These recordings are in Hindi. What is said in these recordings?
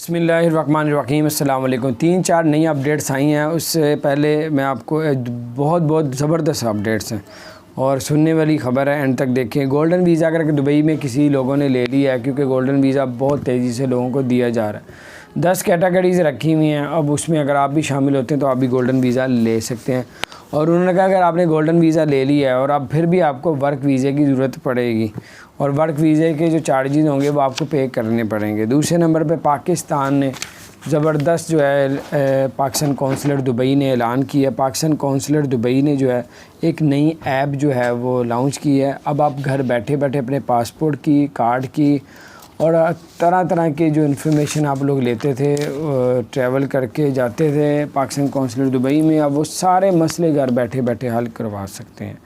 बिस्मिल्लाहिर्रहमानिर्रहीम अस्सलाम वालेकुम। 3-4 नई अपडेट्स आई हैं। उससे पहले मैं आपको बहुत ज़बरदस्त अपडेट्स हैं और सुनने वाली ख़बर है, एंड तक देखें। गोल्डन वीज़ा अगर दुबई में किसी लोगों ने ले लिया है, क्योंकि गोल्डन वीज़ा बहुत तेज़ी से लोगों को दिया जा रहा है। 10 कैटेगरीज़ रखी हुई हैं। अब उसमें अगर आप भी शामिल होते हैं तो आप भी गोल्डन वीज़ा ले सकते हैं। और उन्होंने कहा अगर आपने गोल्डन वीज़ा ले लिया है और अब फिर भी आपको वर्क वीज़े की ज़रूरत पड़ेगी और वर्क वीज़े के जो चार्जेस होंगे वो आपको पे करने पड़ेंगे। दूसरे नंबर पे पाकिस्तान ने ज़बरदस्त जो है पाकिस्तान कौंसलर दुबई ने ऐलान किया। पाकिस्तान कौंसलर दुबई ने जो है एक नई ऐप जो है वो लॉन्च की है। अब आप घर बैठे बैठे अपने पासपोर्ट की, कार्ड की और तरह तरह के जो इन्फॉर्मेशन आप लोग लेते थे, ट्रैवल करके जाते थे पाकिस्तान कौंसलर दुबई में, अब वो सारे मसले घर बैठे बैठे हल करवा सकते हैं।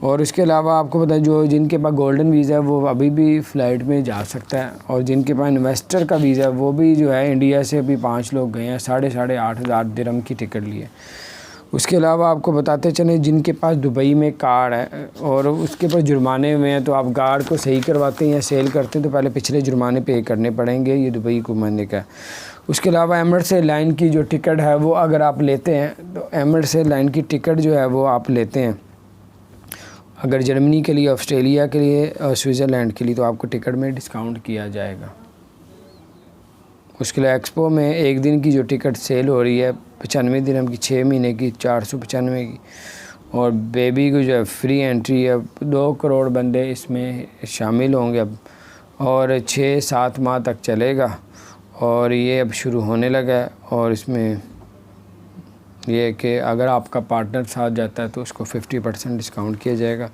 और इसके अलावा आपको पता है जो जिनके पास गोल्डन वीज़ा है वो अभी भी फ़्लाइट में जा सकता है, और जिनके पास इन्वेस्टर का वीज़ा है वो भी जो है, इंडिया से अभी 5 लोग गए हैं, 8,500 दिरहम की टिकट लिए। उसके अलावा आपको बताते चलें जिनके पास दुबई में कार है और उसके पास जुर्माने हुए हैं, तो आप कार को सही करवाते हैं या सेल करते हैं तो पहले पिछले जुर्माने पे करने पड़ेंगे। ये दुबई को मानने का है। उसके अलावा एमिरेट्स एयरलाइन की जो टिकट है वो अगर आप लेते हैं तो एमिरेट्स एयरलाइन की टिकट जो है वो आप लेते हैं अगर जर्मनी के लिए, ऑस्ट्रेलिया के लिए और स्विट्ज़रलैंड के लिए, तो आपको टिकट में डिस्काउंट किया जाएगा। उसके लिए एक्सपो में एक दिन की जो टिकट सेल हो रही है 95 दिरहम की, 6 महीने की 495 की, और बेबी को जो है फ्री एंट्री है। 2 करोड़ बंदे इसमें शामिल होंगे अब, और 6-7 माह तक चलेगा और ये अब शुरू होने लगा है। और इसमें यह है कि अगर आपका पार्टनर साथ जाता है तो उसको 50% डिस्काउंट किया जाएगा।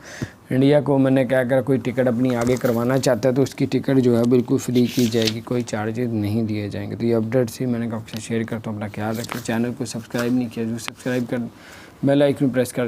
इंडिया को मैंने क्या कर कोई टिकट अपनी आगे करवाना चाहता है तो उसकी टिकट जो है बिल्कुल फ्री की जाएगी, कोई चार्जेस नहीं दिए जाएंगे। तो ये अपडेट्स ही मैंने आपसे शेयर करता हूँ। अपना ख्याल रखें। चैनल को सब्सक्राइब नहीं किया जो सब्सक्राइब कर, बेल आइकन प्रेस कर